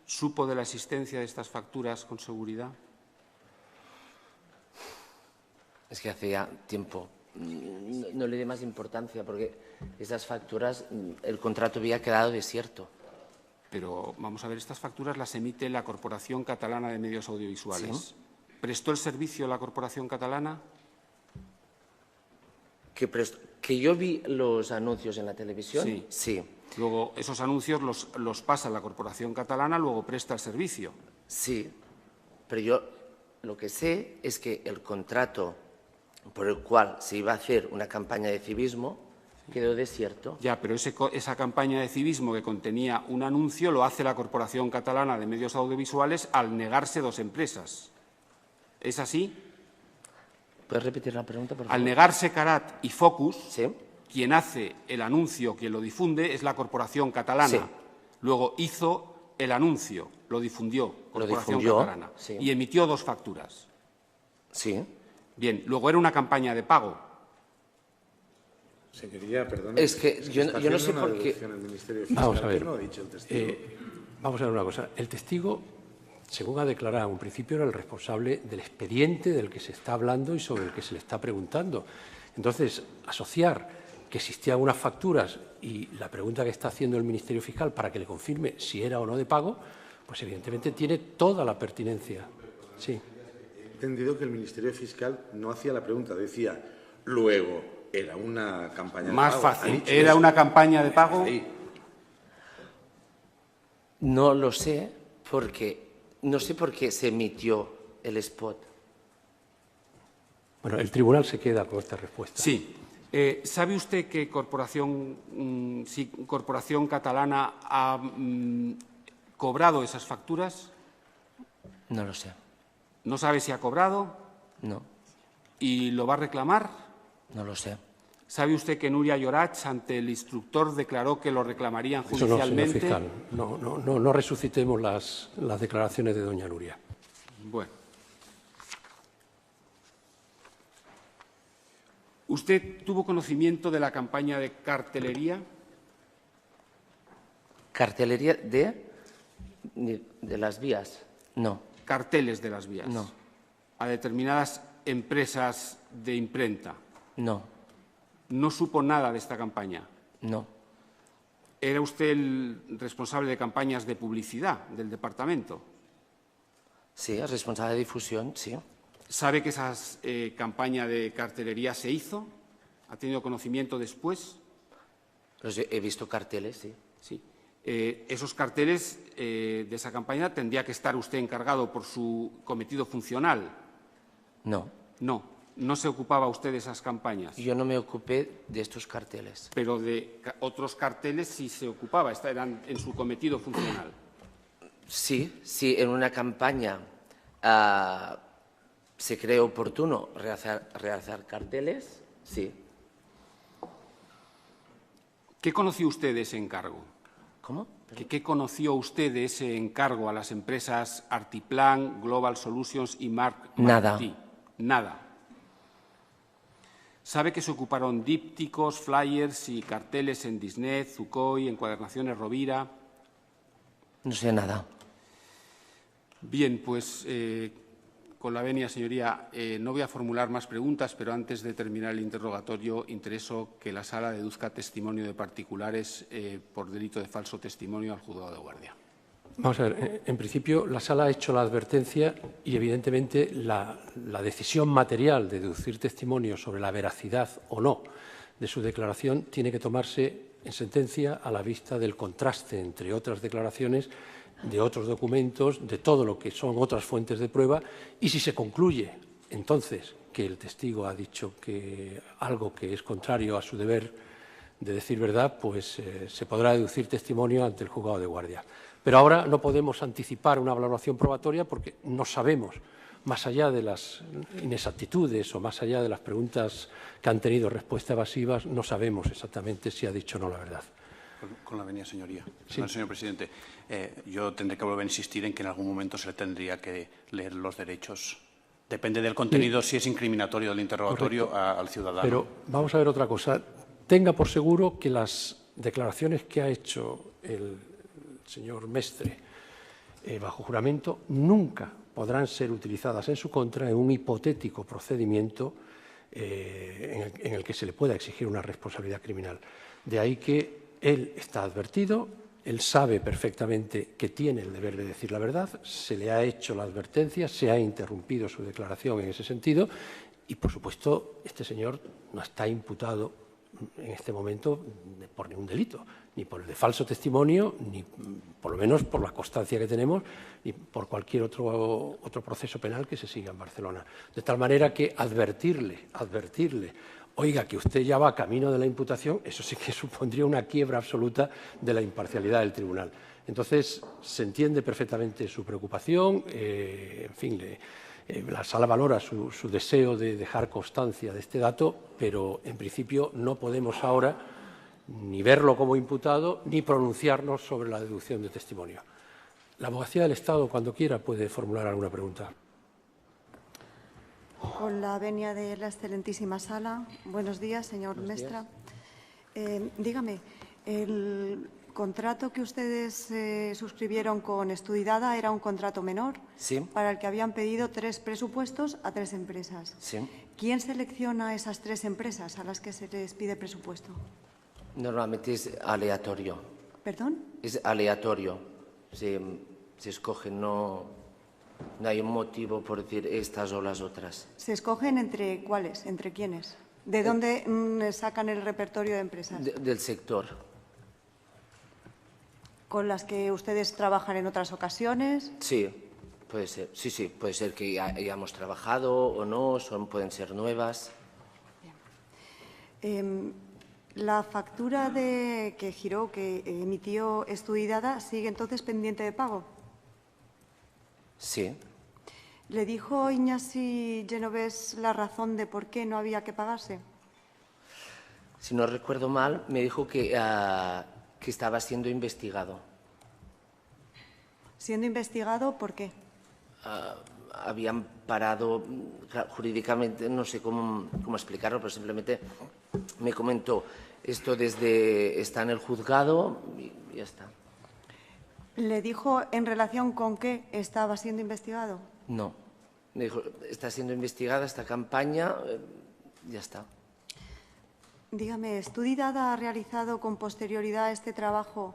¿Supo de la existencia de estas facturas con seguridad? Es que hace ya tiempo. No le dé más importancia porque esas facturas, el contrato había quedado desierto. Pero, vamos a ver, estas facturas las emite la Corporación Catalana de Medios Audiovisuales. ¿Sí? ¿Prestó el servicio la Corporación Catalana? ¿Que yo vi los anuncios en la televisión? Sí. Sí. Luego, esos anuncios los pasa la Corporación Catalana, luego presta el servicio. Sí, pero yo lo que sé es que el contrato por el cual se iba a hacer una campaña de civismo quedó desierto. Ya, pero esa campaña de civismo que contenía un anuncio lo hace la Corporación Catalana de Medios Audiovisuales al negarse dos empresas. ¿Es así? ¿Puedes repetir la pregunta, por favor? Al negarse Carat y Focus, Sí. quien hace el anuncio, quien lo difunde, es la Corporación Catalana. Sí. Luego hizo el anuncio, lo difundió, Corporación difundió, Catalana, sí. y emitió dos facturas. Sí. Bien, luego era una campaña de pago. Señoría, perdone. Es que yo no sé por qué. Vamos a ver. ¿Qué no ha dicho el testigo? Vamos a ver una cosa. El testigo, según ha declarado en un principio, era el responsable del expediente del que se está hablando y sobre el que se le está preguntando. Entonces, asociar que existían unas facturas y la pregunta que está haciendo el Ministerio Fiscal para que le confirme si era o no de pago, pues evidentemente tiene toda la pertinencia. Sí. He entendido que el Ministerio Fiscal no hacía la pregunta, decía, luego, era una campaña de Más pago. Ha fácil. dicho ¿Era eso. una campaña de pago? Ahí. No lo sé porque no sé por qué se emitió el spot. Bueno, el tribunal se queda con esta respuesta. Sí. ¿Sabe usted que Corporación Catalana ha cobrado esas facturas? No lo sé. ¿No sabe si ha cobrado? No, ¿Y lo va a reclamar? no lo sé. ¿Sabe usted que Nuria Llorach, ante el instructor, declaró que lo reclamarían Eso no, señor judicialmente? fiscal. No resucitemos las declaraciones de doña Nuria. Bueno. ¿Usted tuvo conocimiento de la campaña de cartelería? ¿Cartelería de las vías? No, Carteles de las vías. No. A determinadas empresas de imprenta. no, ¿No supo nada de esta campaña? no. ¿Era usted el responsable de campañas de publicidad del departamento? Sí, responsable de difusión, sí. ¿Sabe que esa campaña de cartelería se hizo? ¿Ha tenido conocimiento después? Pues he visto carteles, sí. Sí. Esos carteles de esa campaña tendría que estar usted encargado por su cometido funcional. No, No se ocupaba usted de esas campañas. yo no me ocupé de estos carteles. Pero de otros carteles sí se ocupaba, eran en su cometido funcional. Sí, en una campaña se cree oportuno realizar carteles, sí. ¿Qué conoció usted de ese encargo? ¿Cómo? ¿Qué conoció usted de ese encargo a las empresas Artiplan, Global Solutions y Mark Nada. Martí? Nada. ¿Sabe que se ocuparon dípticos, flyers y carteles en Disnet, Zucoy, Encuadernaciones Rovira? No sé nada. Bien, pues con la venia, señoría, no voy a formular más preguntas, pero antes de terminar el interrogatorio, intereso que la sala deduzca testimonio de particulares por delito de falso testimonio al juzgado de guardia. Vamos a ver, en principio la sala ha hecho la advertencia y evidentemente la decisión material de deducir testimonio sobre la veracidad o no de su declaración tiene que tomarse en sentencia a la vista del contraste entre otras declaraciones, de otros documentos, de todo lo que son otras fuentes de prueba, y si se concluye entonces que el testigo ha dicho que algo que es contrario a su deber de decir verdad, pues se podrá deducir testimonio ante el juzgado de guardia. Pero ahora no podemos anticipar una valoración probatoria porque no sabemos, más allá de las inexactitudes o más allá de las preguntas que han tenido respuestas evasivas, no sabemos exactamente si ha dicho o no la verdad. Con la venia, señoría. Sí. Señor presidente, yo tendré que volver a insistir en que en algún momento se le tendría que leer los derechos. Depende del contenido, si es incriminatorio del interrogatorio al ciudadano. Pero vamos a ver otra cosa. Tenga por seguro que las declaraciones que ha hecho el señor Mestre bajo juramento nunca podrán ser utilizadas en su contra en un hipotético procedimiento en el que se le pueda exigir una responsabilidad criminal. De ahí que él está advertido, él sabe perfectamente que tiene el deber de decir la verdad, se le ha hecho la advertencia, se ha interrumpido su declaración en ese sentido y, por supuesto, este señor no está imputado en este momento por ningún delito, ni por el de falso testimonio, ni por lo menos por la constancia que tenemos, ni por cualquier otro proceso penal que se siga en Barcelona. De tal manera que advertirle, oiga, que usted ya va camino de la imputación, eso sí que supondría una quiebra absoluta de la imparcialidad del tribunal. Entonces, se entiende perfectamente su preocupación, en fin, la sala valora su deseo de dejar constancia de este dato, pero en principio no podemos ahora ni verlo como imputado ni pronunciarnos sobre la deducción de testimonio. La Abogacía del Estado, cuando quiera, puede formular alguna pregunta. Con la venia de la excelentísima sala. Buenos días, señor Mestre. Dígame, el contrato que ustedes suscribieron con Estudidada era un contrato menor, Sí. para el que habían pedido 3 presupuestos a 3 empresas. Sí. ¿Quién selecciona esas 3 empresas a las que se les pide presupuesto? Normalmente es aleatorio. ¿Perdón? Es aleatorio. Se escoge, no hay un motivo por decir estas o las otras. ¿Se escogen entre cuáles? ¿Entre quiénes? ¿De dónde sacan el repertorio de empresas? Del sector. ¿Con las que ustedes trabajan en otras ocasiones? Sí, puede ser. Sí, puede ser que hayamos trabajado o no, pueden ser nuevas. La factura que giró, que emitió Estudidada, ¿sigue entonces pendiente de pago? Sí. ¿Le dijo Iñasi Genovés la razón de por qué no había que pagarse? Si no recuerdo mal, me dijo que estaba siendo investigado. ¿Siendo investigado por qué? Habían parado jurídicamente, no sé cómo explicarlo, pero simplemente me comentó esto está en el juzgado y ya está. ¿Le dijo en relación con qué estaba siendo investigado? No, me dijo, está siendo investigada esta campaña, ya está. Dígame, ¿Estudidada ha realizado con posterioridad a este trabajo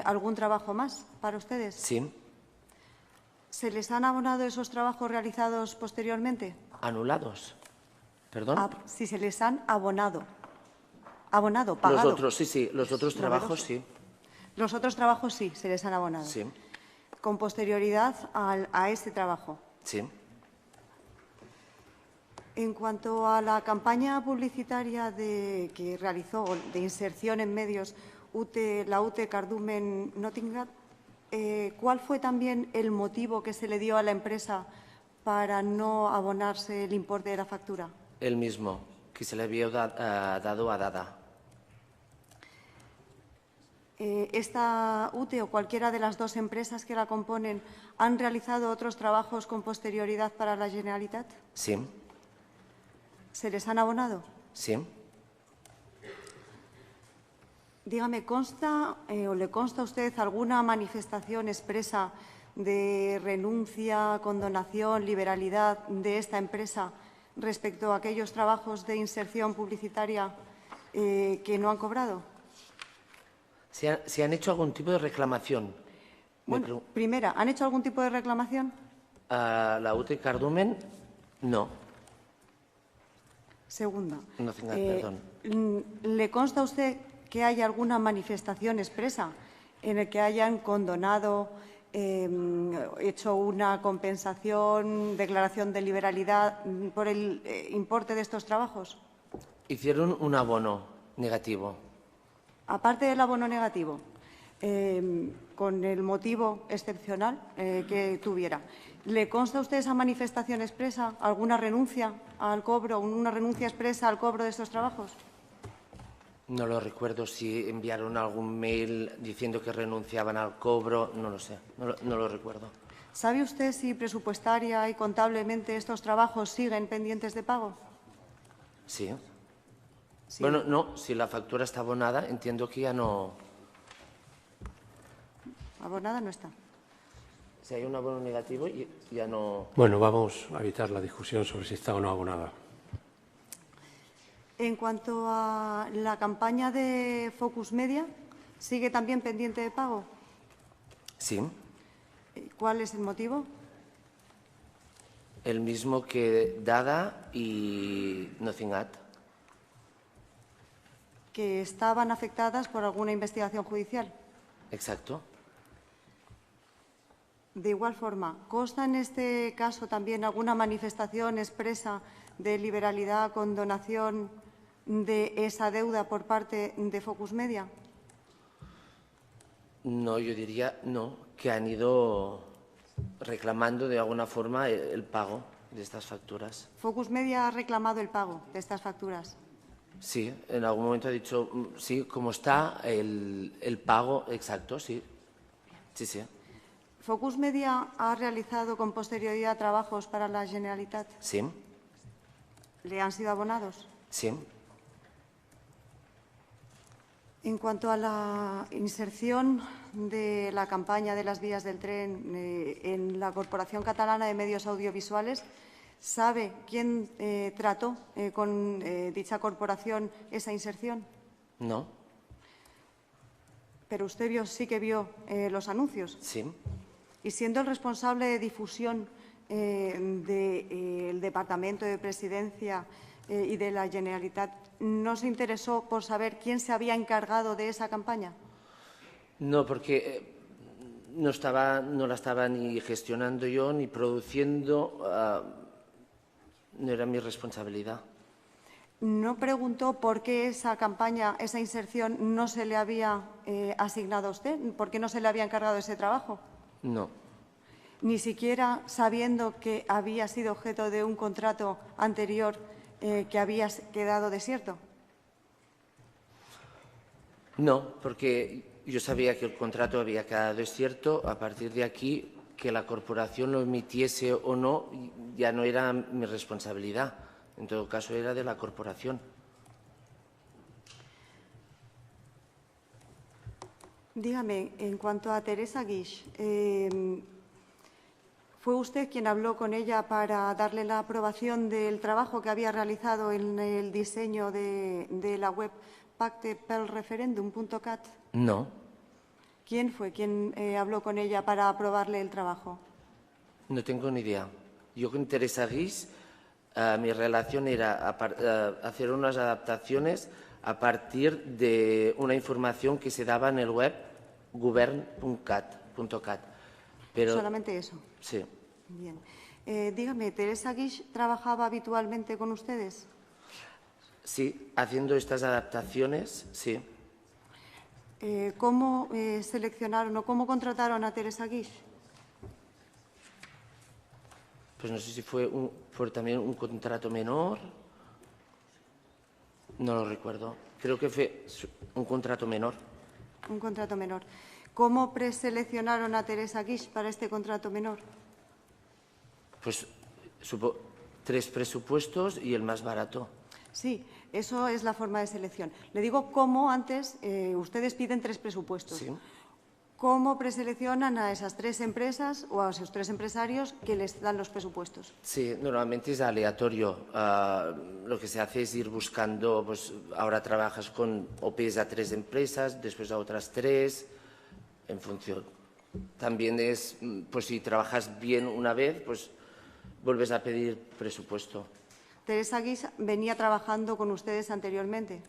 algún trabajo más para ustedes? Sí. ¿Se les han abonado esos trabajos realizados posteriormente? ¿Anulados? ¿Perdón? Si se les han abonado. Abonado, pagado. Los otros, sí. Los otros trabajos, sí. Los otros trabajos sí, se les han abonado. Sí. Con posterioridad a este trabajo. Sí. En cuanto a la campaña publicitaria que realizó de inserción en medios la UTE Cardumen Nottingham, ¿cuál fue también el motivo que se le dio a la empresa para no abonarse el importe de la factura? El mismo, que se le había dado a Dada. ¿Esta UTE o cualquiera de las dos empresas que la componen han realizado otros trabajos con posterioridad para la Generalitat? Sí. ¿Se les han abonado? Sí. Dígame, ¿consta o le consta a usted alguna manifestación expresa de renuncia, condonación, liberalidad de esta empresa respecto a aquellos trabajos de inserción publicitaria que no han cobrado? ¿Se han hecho algún tipo de reclamación? Bueno, primera, ¿han hecho algún tipo de reclamación? A la UTE Cardumen, no. Segunda. Perdón. ¿Le consta a usted que haya alguna manifestación expresa en la que hayan condonado, hecho una compensación, declaración de liberalidad por el importe de estos trabajos? Hicieron un abono negativo. Aparte del abono negativo, con el motivo excepcional que tuviera, ¿le consta a usted esa manifestación expresa, alguna renuncia al cobro, una renuncia expresa al cobro de estos trabajos? No lo recuerdo si enviaron algún mail diciendo que renunciaban al cobro, no lo sé, no lo recuerdo. ¿Sabe usted si presupuestaria y contablemente estos trabajos siguen pendientes de pago? Sí. Sí. Bueno, no, si la factura está abonada, entiendo que ya no. Abonada no está. Si hay un abono negativo, ya no. Bueno, vamos a evitar la discusión sobre si está o no abonada. En cuanto a la campaña de Focus Media, ¿sigue también pendiente de pago? Sí. ¿Cuál es el motivo? El mismo que Dada y Nottingham. Que estaban afectadas por alguna investigación judicial. Exacto. De igual forma, ¿consta en este caso también alguna manifestación expresa de liberalidad, condonación de esa deuda por parte de Focus Media? No, yo diría no, que han ido reclamando de alguna forma el pago de estas facturas. ¿Focus Media ha reclamado el pago de estas facturas? Sí, en algún momento ha dicho, sí, como está el pago exacto, sí. Sí, sí. ¿Focus Media ha realizado con posterioridad trabajos para la Generalitat? Sí. ¿Le han sido abonados? Sí. En cuanto a la inserción de la campaña de las vías del tren en la Corporación Catalana de Medios Audiovisuales, ¿sabe quién trató con dicha corporación esa inserción? No. Pero usted sí que vio los anuncios. Sí. Y siendo el responsable de difusión del Departamento de Presidencia y de la Generalitat, ¿no se interesó por saber quién se había encargado de esa campaña? No, porque no la estaba ni gestionando yo ni produciendo. No era mi responsabilidad. ¿No preguntó por qué esa campaña, esa inserción, no se le había asignado a usted? ¿Por qué no se le había encargado ese trabajo? No. Ni siquiera sabiendo que había sido objeto de un contrato anterior que había quedado desierto. No, porque yo sabía que el contrato había quedado desierto. A partir de aquí, que la corporación lo emitiese o no, ya no era mi responsabilidad. En todo caso, era de la corporación. Dígame, en cuanto a Teresa Guix, ¿Fue usted quien habló con ella para darle la aprobación del trabajo que había realizado en el diseño de la web pactepelreferendum.cat? No, ¿Quién fue quien habló con ella para aprobarle el trabajo? no tengo ni idea. Yo con Teresa Guix, mi relación era hacer unas adaptaciones a partir de una información que se daba en el web govern.cat. Pero Solamente eso. sí, Bien. Dígame, ¿Teresa Guix trabajaba habitualmente con ustedes? sí, haciendo estas adaptaciones, sí. ¿Cómo seleccionaron o cómo contrataron a Teresa Guix? Pues no sé si fue también un contrato menor. No lo recuerdo. Creo que fue un contrato menor. Un contrato menor. ¿Cómo preseleccionaron a Teresa Guix para este contrato menor? Pues 3 presupuestos y el más barato. Sí, eso es la forma de selección. Le digo cómo antes ustedes piden 3 presupuestos. Sí. ¿Cómo preseleccionan a esas 3 empresas o a esos 3 empresarios que les dan los presupuestos? Sí, normalmente es aleatorio. Lo que se hace es ir buscando, pues ahora trabajas con OPs a 3 empresas, después a otras 3, en función. También es, pues si trabajas bien una vez, pues vuelves a pedir presupuesto. Teresa Guix venía trabajando con ustedes anteriormente.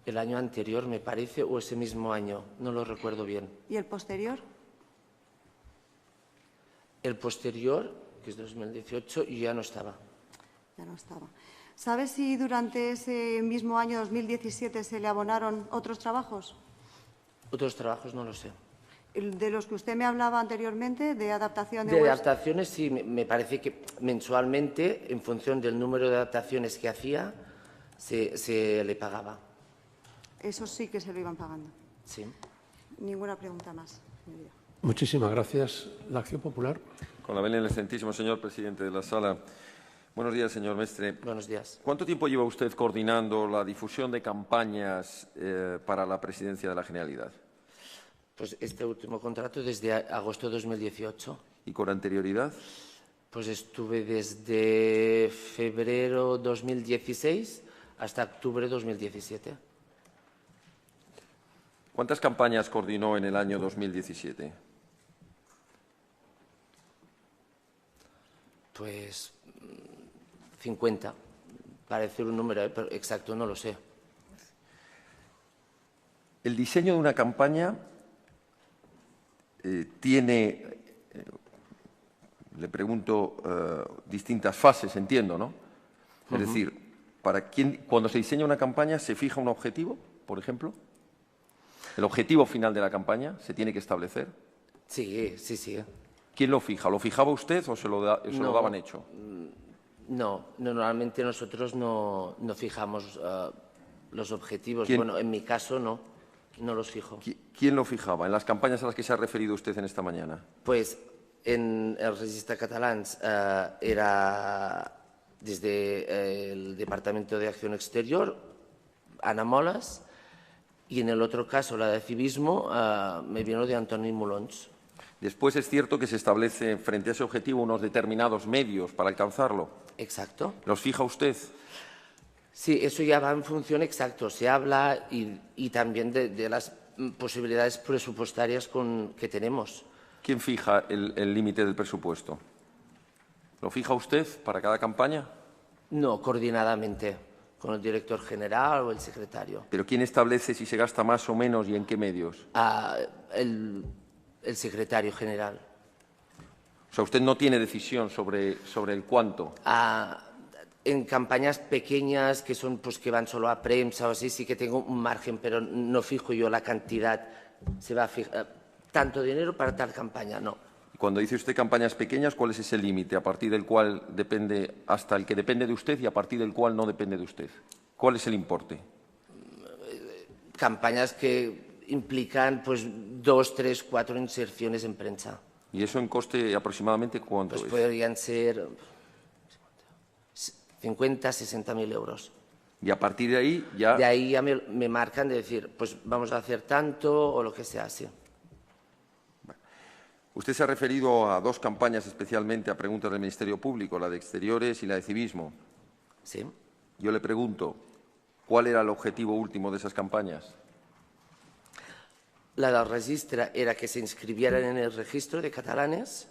El año anterior, me parece, o ese mismo año, no lo recuerdo bien. ¿Y el posterior? El posterior, que es 2018, yo ya no estaba. Ya no estaba. ¿Sabe si durante ese mismo año 2017 se le abonaron otros trabajos? Otros trabajos no lo sé. De los que usted me hablaba anteriormente, de adaptación de De webs. adaptaciones, sí, me parece que mensualmente, en función del número de adaptaciones que hacía, se le pagaba. Eso sí que se lo iban pagando. Sí. Ninguna pregunta más, señoría. Muchísimas gracias. La Acción Popular. Con la venia del excelentísimo señor presidente de la Sala. Buenos días, señor Mestre. Buenos días. ¿Cuánto tiempo lleva usted coordinando la difusión de campañas para la presidencia de la Generalidad? Pues este último contrato desde agosto de 2018. ¿Y con anterioridad? Pues estuve desde febrero 2016 hasta octubre 2017. ¿Cuántas campañas coordinó en el año 2017? Pues 50. Parece un número pero exacto, no lo sé. El diseño de una campaña tiene, le pregunto, distintas fases, entiendo, ¿no? Es decir, cuando se diseña una campaña, ¿se fija un objetivo, por ejemplo? ¿El objetivo final de la campaña se tiene que establecer? Sí. ¿Quién lo fija? ¿Lo fijaba usted o se lo daban hecho? No, normalmente nosotros no fijamos los objetivos. ¿Quién? Bueno, en mi caso no los fijo. ¿Quién lo fijaba en las campañas a las que se ha referido usted en esta mañana? Pues en el Registre Catalans era desde el Departamento de Acción Exterior, Ana Molas, y en el otro caso, la de Civismo, me vino de Antoni Molons. Después es cierto que se establece frente a ese objetivo unos determinados medios para alcanzarlo. Exacto. ¿Los fija usted? Sí, eso ya va en función exacto. Se habla y también de las posibilidades presupuestarias que tenemos. ¿Quién fija el límite del presupuesto? ¿Lo fija usted para cada campaña? No, coordinadamente, con el director general o el secretario. ¿Pero quién establece si se gasta más o menos y en qué medios? El secretario general. O sea, usted no tiene decisión sobre el cuánto. En campañas pequeñas que son pues que van solo a prensa o así, sí que tengo un margen, pero no fijo yo la cantidad. Se va a fijar tanto dinero para tal campaña, no. Cuando dice usted campañas pequeñas, ¿cuál es ese límite a partir del cual depende, hasta el que depende de usted y a partir del cual no depende de usted? ¿Cuál es el importe? Campañas que implican pues 2, 3, 4 inserciones en prensa. ¿Y eso en coste aproximadamente cuánto Pues es? podrían ser 50, 60.000 euros. Y a partir de ahí ya... De ahí ya me marcan de decir, pues vamos a hacer tanto o lo que sea, sí. Usted se ha referido a dos campañas especialmente a preguntas del Ministerio Público, la de Exteriores y la de Civismo. Sí. Yo le pregunto, ¿cuál era el objetivo último de esas campañas? La del registre era que se inscribieran en el registro de catalanes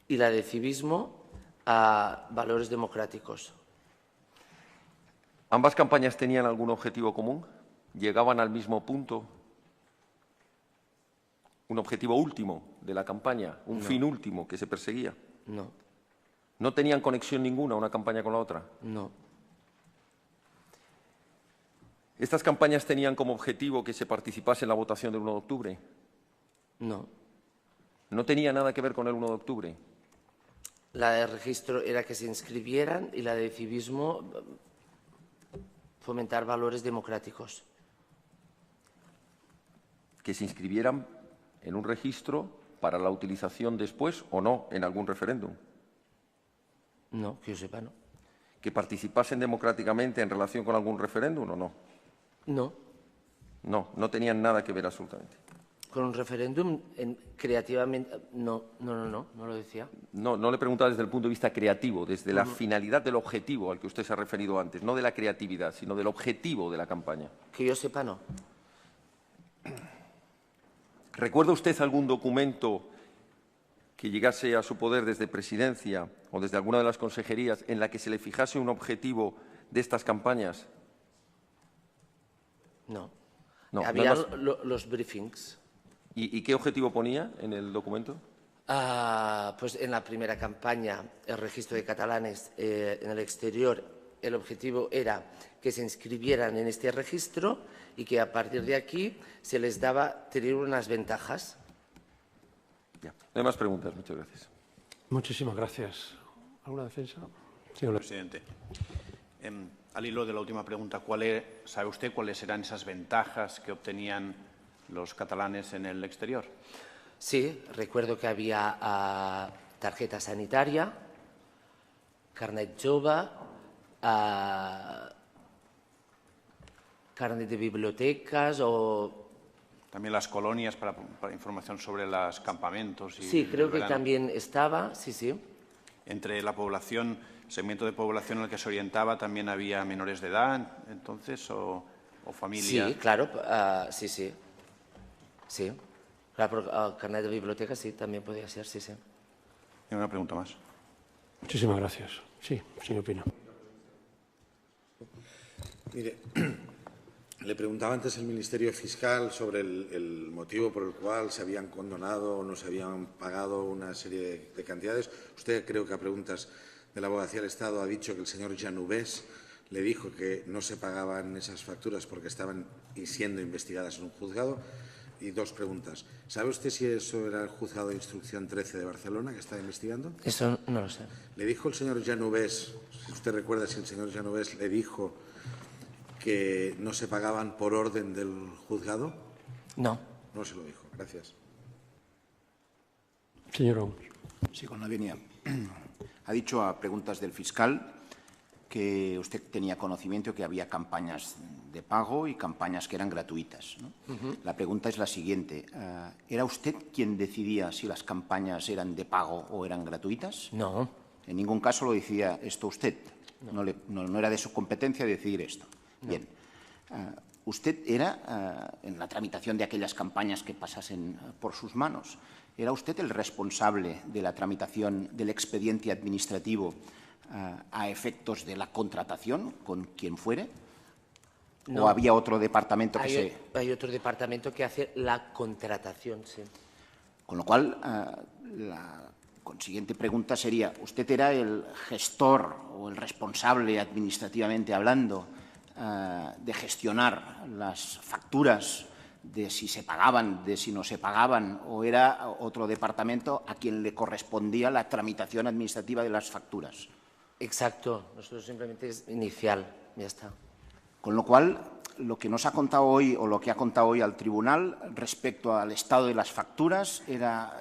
y la de civismo a valores democráticos. ¿Ambas campañas tenían algún objetivo común? ¿Llegaban al mismo punto? ¿Un objetivo último de la campaña? ¿Un fin último que se perseguía? No, ¿No tenían conexión ninguna una campaña con la otra? no, ¿Estas campañas tenían como objetivo que se participase en la votación del 1 de octubre? no. ¿No tenía nada que ver con el 1 de octubre? La de registro era que se inscribieran y la de civismo fomentar valores democráticos. ¿Que se inscribieran en un registro para la utilización después o no en algún referéndum? No, que yo sepa, no. ¿Que participasen democráticamente en relación con algún referéndum o no? No. No, no tenían nada que ver absolutamente. Con un referéndum creativamente... No lo decía. No, no le preguntaba desde el punto de vista creativo, desde la finalidad del objetivo al que usted se ha referido antes, no de la creatividad, sino del objetivo de la campaña. Que yo sepa, no. ¿Recuerda usted algún documento que llegase a su poder desde Presidencia o desde alguna de las consejerías en la que se le fijase un objetivo de estas campañas? No. No, Había nada más. los briefings. ¿Y qué objetivo ponía en el documento? Pues en la primera campaña, el registro de catalanes en el exterior, el objetivo era que se inscribieran en este registro y que a partir de aquí se les daba tener unas ventajas. Ya. No hay más preguntas. Muchas gracias. Muchísimas gracias. ¿Alguna defensa? Señor Presidente, al hilo de la última pregunta, ¿sabe usted cuáles eran esas ventajas que obtenían los catalanes en el exterior? Sí, recuerdo que había tarjeta sanitaria, carnet jove, carnet de bibliotecas o... También las colonias para información sobre los campamentos. Sí, creo que también estaba, sí. Entre la población, segmento de población en el que se orientaba, también había menores de edad, entonces, o familia. Sí, claro, sí. Sí, claro, carnet de biblioteca sí, también podía ser, sí. Hay una pregunta más. Muchísimas gracias. Sí, señor Pina. Mire, le preguntaba antes el Ministerio Fiscal sobre el motivo por el cual se habían condonado o no se habían pagado una serie de cantidades. Usted, creo que a preguntas de la Abogacía del Estado, ha dicho que el señor Janubés le dijo que no se pagaban esas facturas porque estaban siendo investigadas en un juzgado. Y dos preguntas. ¿Sabe usted si eso era el juzgado de instrucción 13 de Barcelona que está investigando? Eso no lo sé. ¿Le dijo el señor Janubés, si usted recuerda si el señor Janubés le dijo que no se pagaban por orden del juzgado? No. No se lo dijo. Gracias. Señor Oms. Sí, con la venia. Ha dicho a preguntas del fiscal que usted tenía conocimiento que había campañas de pago y campañas que eran gratuitas, ¿no? La pregunta es la siguiente. ¿Era usted quien decidía si las campañas eran de pago o eran gratuitas? No. En ningún caso lo decía esto usted. No era de su competencia decidir esto. No. Bien. ¿Usted era, en la tramitación de aquellas campañas que pasasen por sus manos, era usted el responsable de la tramitación del expediente administrativo a efectos de la contratación con quien fuere? No. ¿O había otro departamento que Hay otro departamento que hace la contratación, sí. Con lo cual, la consiguiente pregunta sería, ¿usted era el gestor o el responsable administrativamente hablando de gestionar las facturas, de si se pagaban, de si no se pagaban, o era otro departamento a quien le correspondía la tramitación administrativa de las facturas? Exacto. Nosotros simplemente es inicial, ya está. Con lo cual, lo que nos ha contado hoy o lo que ha contado hoy al tribunal respecto al estado de las facturas,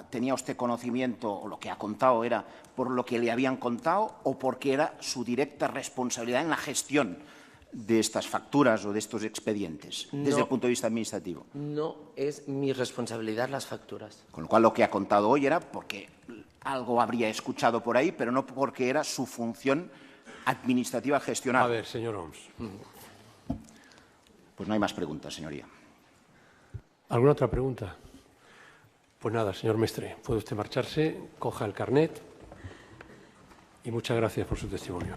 ¿tenía usted conocimiento o lo que ha contado era por lo que le habían contado o porque era su directa responsabilidad en la gestión de estas facturas o de estos expedientes, desde el punto de vista administrativo? No es mi responsabilidad las facturas. Con lo cual, lo que ha contado hoy era porque algo habría escuchado por ahí, pero no porque era su función administrativa gestionar. A ver, señor Homs. Pues no hay más preguntas, señoría. ¿Alguna otra pregunta? Pues nada, señor Mestre, puede usted marcharse, coja el carnet y muchas gracias por su testimonio.